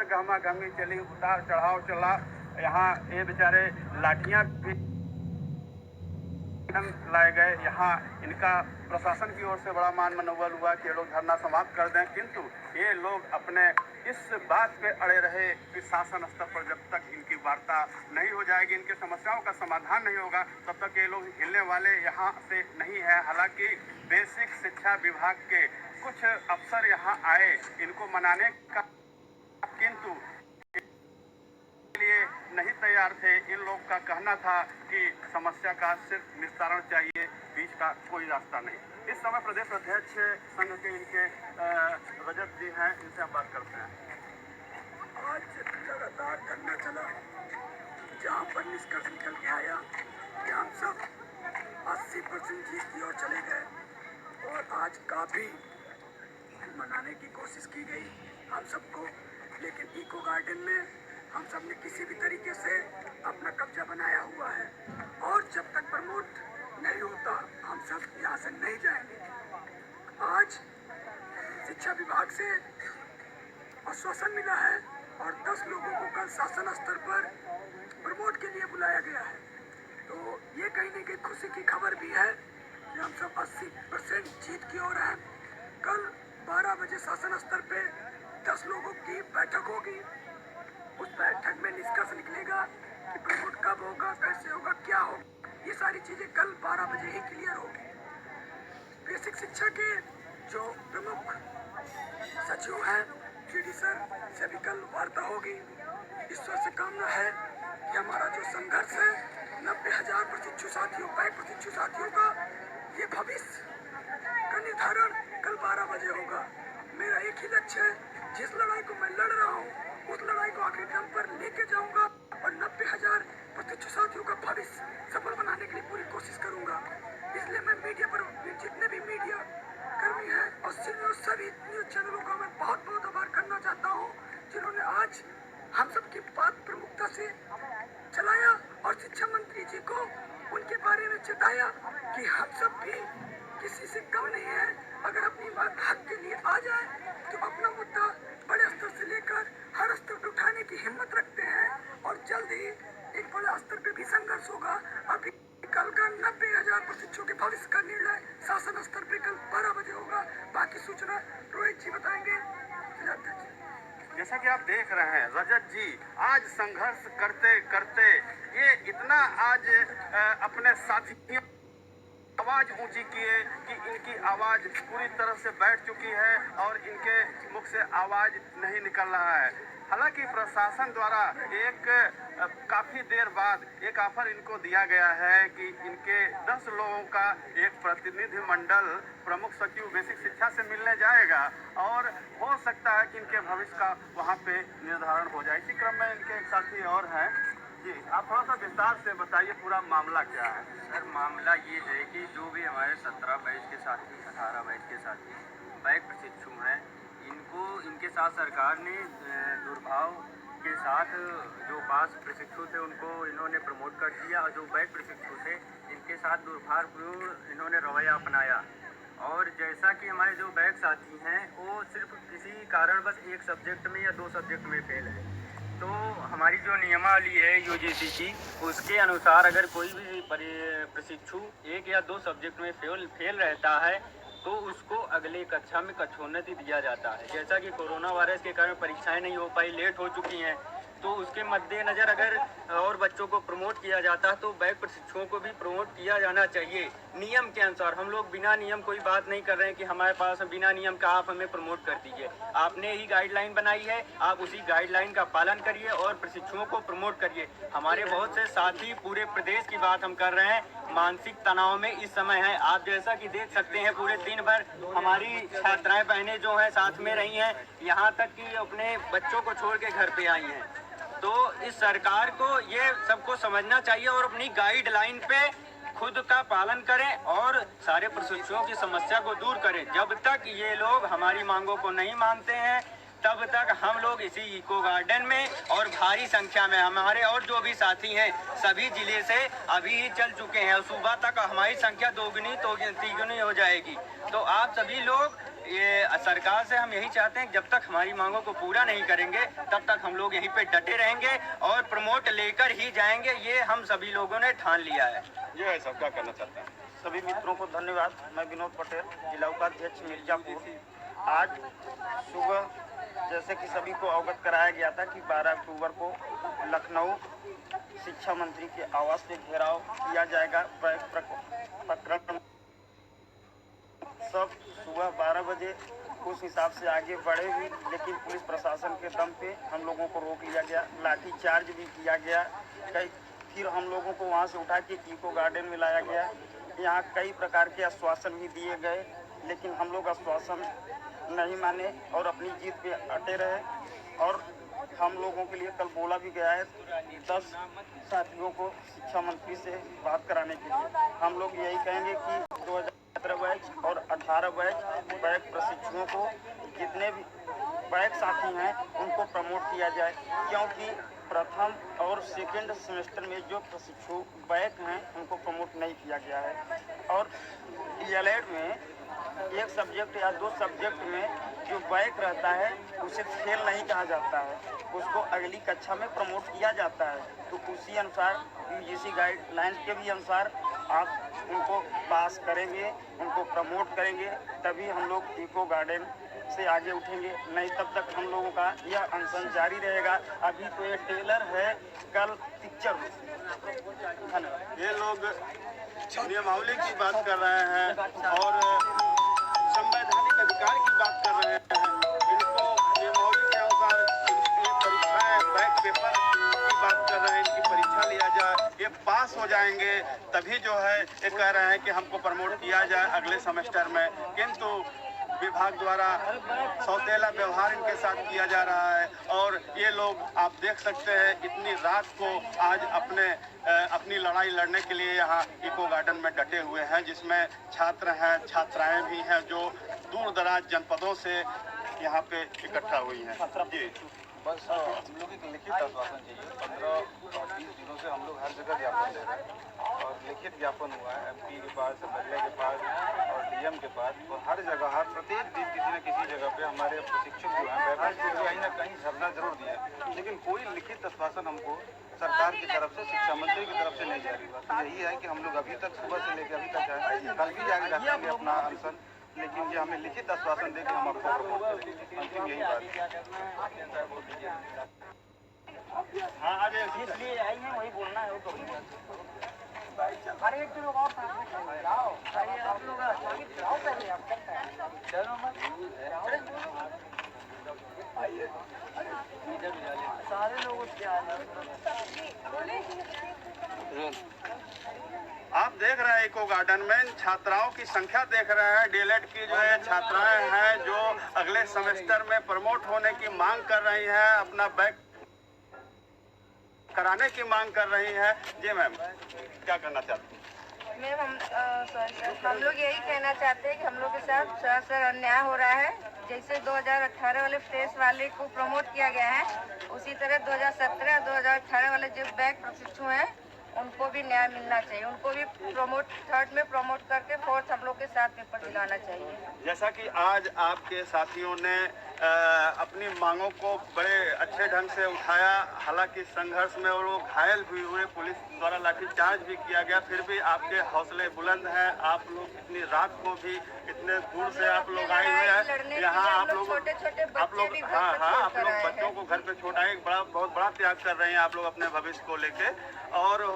गहमा गहमी चली, उतार चढ़ाव चला। यहाँ ये बेचारे लाठियाँ भी लाए गए। यहाँ इनका प्रशासन की ओर से बड़ा मान मनोबल हुआ कि ये लोग धरना समाप्त कर दें, किंतु ये लोग अपने इस बात पे अड़े रहे कि शासन स्तर पर जब तक इनकी वार्ता नहीं हो जाएगी, इनके समस्याओं का समाधान नहीं होगा, तब तक ये लोग हिलने वाले यहाँ से नहीं है। हालांकि बेसिक शिक्षा विभाग के कुछ अफसर यहाँ आए इनको मनाने का, किंतु लिए नहीं तैयार थे। इन लोग का कहना था कि समस्या का सिर्फ निस्तारण चाहिए, बीच का कोई रास्ता नहीं। इस समय प्रदेश अध्यक्ष संघ के इनके रजत जी हैं, इनसे हम बात करते हैं। आज लगातार धरना चला, जहाँ पर निष्कर्ष निकल के आया कि हम सब 80% जीत की ओर चले गए और आज काफी मनाने की कोशिश की गई हम सबको, लेकिन इको गार्डन में हम सब ने किसी भी तरीके से अपना कब्जा बनाया हुआ है और जब तक प्रमोट नहीं होता हम सब यहाँ से नहीं जाएंगे। आज शिक्षा विभाग से आश्वासन मिला है और 10 लोगों को कल शासन स्तर पर प्रमोट के लिए बुलाया गया है। तो ये कहीं न कहीं खुशी की खबर भी है कि हम सब 80% जीत की ओर हैं। कल 12 बजे शासन स्तर पे 10 लोगों की बैठक होगी। उस बैठक में निष्कर्ष निकलेगा कि प्रमोट कब होगा, कैसे होगा, क्या होगा। ये सारी चीजें कल 12 बजे ही क्लियर होगी। बेसिक शिक्षा के जो प्रमुख सचिव हैं GD सर से भी कल वार्ता होगी। ईश्वर से कामना है कि हमारा जो संघर्ष है 90,000 प्रशिक्षु साथियों, बैक प्रशिक्षु साथियों का, ये भविष्य का निर्धारण कल 12 बजे होगा। मेरा एक ही लक्ष्य है, जिस लड़ाई को मैं लड़ रहा हूँ उस लड़ाई को आखिरी दम पर लेके जाऊंगा और 90,000 प्रशिक्षु साथियों का भविष्य सफल बनाने के लिए पूरी कोशिश करूंगा। इसलिए मैं मीडिया पर जितने भी मीडिया कर्मी हैं और सभी न्यूज चैनलों का मैं बहुत बहुत आभार करना चाहता हूँ, जिन्होंने आज हम सबकी बात प्रमुखता से चलाया और शिक्षा मंत्री जी को उनके बारे में चेताया कि हम सब भी किसी से कम नहीं है। अगर अपनी बात हक के लिए आ जाए तो अपना मुद्दा बड़े स्तर से लेकर हर स्तर पर उठाने की हिम्मत रखते हैं और जल्द ही एक बड़े स्तर पे भी संघर्ष होगा। अभी कल का 90,000 प्रशिक्षुओं के भविष्य का निर्णय शासन स्तर पे कल 12 बजे होगा। बाकी सूचना रोहित जी बताएंगे। जैसा कि आप देख रहे हैं रजत जी, आज संघर्ष करते करते ये इतना आज अपने साथियों आवाज ऊंची किए कि इनकी आवाज पूरी तरह से बैठ चुकी है और इनके मुख से आवाज नहीं निकल रहा है। हालांकि प्रशासन द्वारा एक काफी देर बाद एक ऑफर इनको दिया गया है कि इनके 10 लोगों का एक प्रतिनिधि मंडल प्रमुख सचिव बेसिक शिक्षा से मिलने जाएगा और हो सकता है कि इनके भविष्य का वहां पे निर्धारण हो जाए। इसी क्रम में इनके एक साथी और हैं। जी, आप थोड़ा सा विस्तार से बताइए पूरा मामला क्या है। सर, मामला ये है कि जो भी हमारे 17 बैच के साथी, 18 बैच के साथी बैक प्रशिक्षु हैं, इनको इनके साथ सरकार ने दुर्भाव के साथ जो पास प्रशिक्षु थे उनको इन्होंने प्रमोट कर दिया और जो बैक प्रशिक्षु थे इनके साथ दुर्भावपूर्ण इन्होंने रवैया अपनाया। और जैसा कि हमारे जो बैक साथी हैं वो सिर्फ किसी कारणवश एक सब्जेक्ट में या 2 सब्जेक्ट में फेल है, तो हमारी जो नियमावली है UGC की, उसके अनुसार अगर कोई भी प्रशिक्षु 1 या 2 सब्जेक्ट में फेल रहता है तो उसको अगले कक्षा में कक्षोन्नति दिया जाता है। जैसा कि कोरोना वायरस के कारण परीक्षाएं नहीं हो पाई, लेट हो चुकी हैं, तो उसके मद्देनजर अगर और बच्चों को प्रमोट किया जाता है तो बैक प्रशिक्षुओं को भी प्रमोट किया जाना चाहिए नियम के अनुसार। हम लोग बिना नियम कोई बात नहीं कर रहे हैं कि हमारे पास बिना नियम का आप हमें प्रमोट कर दीजिए। आपने ही गाइडलाइन बनाई है, आप उसी गाइडलाइन का पालन करिए और प्रशिक्षुओं को प्रमोट करिए। हमारे बहुत से साथी, पूरे प्रदेश की बात हम कर रहे हैं, मानसिक तनाव में इस समय है। आप जैसा कि देख सकते हैं पूरे दिन भर हमारी छात्राएं बहनें जो हैं साथ में रही हैं, यहाँ तक कि अपने बच्चों को छोड़ के घर पे आई हैं। तो इस सरकार को ये सबको समझना चाहिए और अपनी गाइडलाइन पे खुद का पालन करें और सारे प्रशिक्षुओं की समस्या को दूर करें। जब तक ये लोग हमारी मांगों को नहीं मानते हैं तब तक हम लोग इसी इको गार्डन में और भारी संख्या में हमारे और जो भी साथी हैं सभी जिले से अभी ही चल चुके हैं और सुबह तक हमारी संख्या दोगुनी तो तिगुनी हो जाएगी। तो आप सभी लोग ये सरकार से हम यही चाहते हैं, जब तक हमारी मांगों को पूरा नहीं करेंगे तब तक हम लोग यहीं पे डटे रहेंगे और प्रमोट लेकर ही जाएंगे। ये हम सभी लोगों ने ठान लिया है। ये है सब, क्या करना चाहते हैं? सभी मित्रों को धन्यवाद। मैं विनोद पटेल, जिला उपाध्यक्ष मिर्जापुर। आज सुबह जैसे कि सभी को अवगत कराया गया था कि 12 अक्टूबर को लखनऊ शिक्षा मंत्री के आवास पे घेराव किया जाएगा। प्रकरण सब सुबह 12 बजे उस हिसाब से आगे बढ़े भी, लेकिन पुलिस प्रशासन के दम पे हम लोगों को रोक लिया गया, लाठीचार्ज भी किया गया। फिर हम लोगों को वहाँ से उठा के इको गार्डन में लाया गया। यहाँ कई प्रकार के आश्वासन भी दिए गए, लेकिन हम लोग आश्वासन नहीं माने और अपनी जीत पे अटे रहे। और हम लोगों के लिए कल बोला भी गया है 10 साथियों को शिक्षा मंत्री से बात कराने के लिए। हम लोग यही कहेंगे कि 2017 बैच और 18 बैच प्रशिक्षुओं को, जितने भी बैच साथी हैं उनको प्रमोट किया जाए, क्योंकि प्रथम और सेकेंड सेमेस्टर में जो प्रशिक्षु बैच हैं उनको प्रमोट नहीं किया गया है। और डीएलएड में एक सब्जेक्ट या 2 सब्जेक्ट में जो बैक रहता है उसे फेल नहीं कहा जाता है, उसको अगली कक्षा में प्रमोट किया जाता है। तो उसी अनुसार यूजीसी गाइडलाइंस के भी अनुसार आप उनको पास करेंगे, उनको प्रमोट करेंगे, तभी हम लोग इको गार्डन से आगे उठेंगे। नहीं तब तक हम लोगों का यह अनशन जारी रहेगा। अभी तो ये टेलर है, कल पिक्चर। धन्यवाद। ये लोग नियमावली की बात कर रहे हैं और संवैधानिक अधिकार की बात कर रहे हैं। इनको नियमावली के अनुसार इनकी परीक्षाएं, बैक पेपर की बात कर रहे हैं, इनकी परीक्षा लिया जाए, ये पास हो जाएंगे तभी जो है ये कह रहे हैं कि हमको प्रमोट किया जाए अगले सेमेस्टर में। किंतु विभाग द्वारा सौतेला व्यवहार इनके साथ किया जा रहा है। और ये लोग आप देख सकते हैं इतनी रात को आज अपनी लड़ाई लड़ने के लिए यहाँ इको गार्डन में डटे हुए हैं, जिसमें छात्र हैं, छात्राएं भी हैं जो दूर दराज जनपदों से यहाँ पे इकट्ठा हुई हैं। जी बस हम लोग एक लिखित आश्वासन चाहिए। 15 और 20 दिनों से हम लोग हर जगह ज्ञापन दे रहे हैं और लिखित ज्ञापन हुआ है एमपी के पास, एमएलए के पास और डीएम के पास। और हर जगह, हर प्रत्येक दिन किसी न किसी जगह पे हमारे प्रशिक्षक जो हैं कहीं ना कहीं धरना जरूर दिया, लेकिन कोई लिखित आश्वासन हमको सरकार की तरफ से, शिक्षा मंत्री की तरफ से नहीं जारी हुआ। तो यही है कि हम लोग अभी तक सुबह से लेकर अभी तक है, कल भी जारी रखेंगे अपना अनशन, लेकिन ये हमें लिखित आश्वासन देकर हम आपको अंतिम यही बात है। हाँ, आज इसलिए आई हैं, वही बोलना है। वो अरे एक लोग और जाओ, आप लोग जाओ पहले, आप चलो सारे लोग आप देख रहे हैं इको गार्डन में छात्राओं की संख्या देख रहे हैं। डीएलएड की जो है छात्राएं हैं जो अगले सेमेस्टर में प्रमोट होने की मांग कर रही हैं, अपना बैक कराने की मांग कर रही हैं। जी मैम, क्या करना चाहती हैं? मैम हम लोग यही कहना चाहते हैं कि हम लोग के साथ सरासर अन्याय हो रहा है। जैसे 2018 वाले फ्रेश वाले को प्रमोट किया गया है, उसी तरह 2017 2018 वाले जो बैक प्रशिक्षु हैं उनको भी न्याय मिलना चाहिए। उनको भी प्रमोट, 3rd में प्रमोट करके 4th हम लोग के साथ पेपर दिलाना चाहिए। जैसा कि आज आपके साथियों ने अपनी मांगों को बड़े अच्छे ढंग से उठाया, हालांकि संघर्ष में वो लोग घायल भी हुए, पुलिस द्वारा लाठीचार्ज भी किया गया, फिर भी आपके हौसले बुलंद हैं। आप लोग इतनी रात को भी इतने दूर से आप लोग आए हुए हैं यहाँ। आप लोग हाँ, आप लोग बच्चों को घर पे छोड़ा, एक बहुत बड़ा त्याग कर रहे हैं आप लोग अपने भविष्य को लेके। और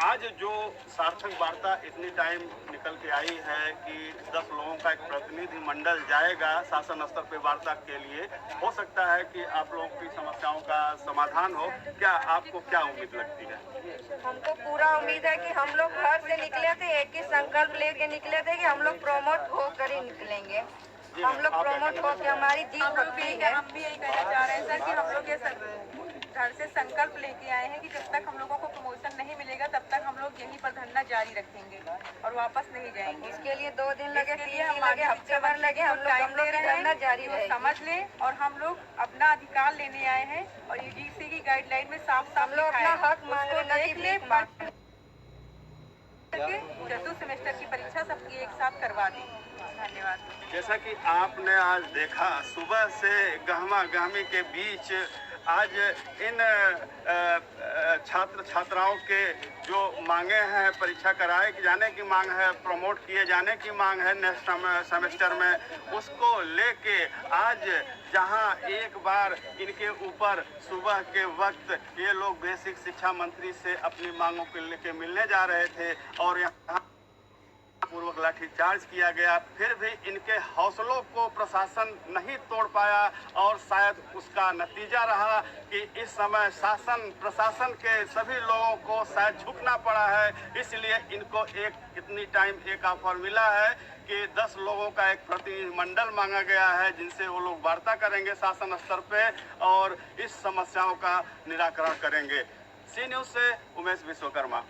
आज जो सार्थक वार्ता इतनी टाइम निकल के आई है कि 10 लोगों का एक प्रतिनिधि मंडल जाएगा शासन स्तर पे वार्ता के लिए, हो सकता है कि आप लोगों की समस्याओं का समाधान हो। क्या आपको क्या उम्मीद लगती है? हमको पूरा उम्मीद है कि हम लोग घर से निकले थे, एक ही संकल्प लेके निकले थे कि हम लोग प्रमोट होकर ही निकलेंगे। हम लोग प्रमोट होकर हमारी जीत होती है। हम भी यही कहना चाह रहे हैं सर कि हम लोग ये घर से संकल्प लेके आए हैं कि जब तक हम लोगों को प्रमोशन नहीं मिलेगा तब तक हम लोग यहीं पर धरना जारी रखेंगे और वापस नहीं जाएंगे। इसके लिए 2 दिन लगे, 3 दिन लगे, हफ्ते भर लगे, हम लोग धरना जारी रहेगा। समझ लें और हम लोग अपना अधिकार लेने आए हैं और यूजीसी की गाइडलाइन में साफ साफ हम लोग अपना हक मांग रहे हैं। करके चतुर्थ सेमेस्टर की परीक्षा सबकी एक साथ करवा दी। धन्यवाद। जैसा कि आपने आज देखा, सुबह से गहमा गहमी के बीच आज इन छात्र छात्राओं के जो मांगे हैं, परीक्षा कराए जाने की मांग है, प्रमोट किए जाने की मांग है नेक्स्ट सेमेस्टर में, उसको लेके आज जहां एक बार इनके ऊपर सुबह के वक्त ये लोग बेसिक शिक्षा मंत्री से अपनी मांगों को लेके मिलने जा रहे थे और यहाँ पूर्वक लाठीचार्ज किया गया, फिर भी इनके हौसलों को प्रशासन नहीं तोड़ पाया और शायद उसका नतीजा रहा कि इस समय शासन प्रशासन के सभी लोगों को शायद झुकना पड़ा है। इसलिए इनको इतनी टाइम एक ऑफर मिला है कि 10 लोगों का एक प्रतिनिधिमंडल मांगा गया है जिनसे वो लोग वार्ता करेंगे शासन स्तर पे और इस समस्याओं का निराकरण करेंगे। सी न्यूज़ से उमेश विश्वकर्मा।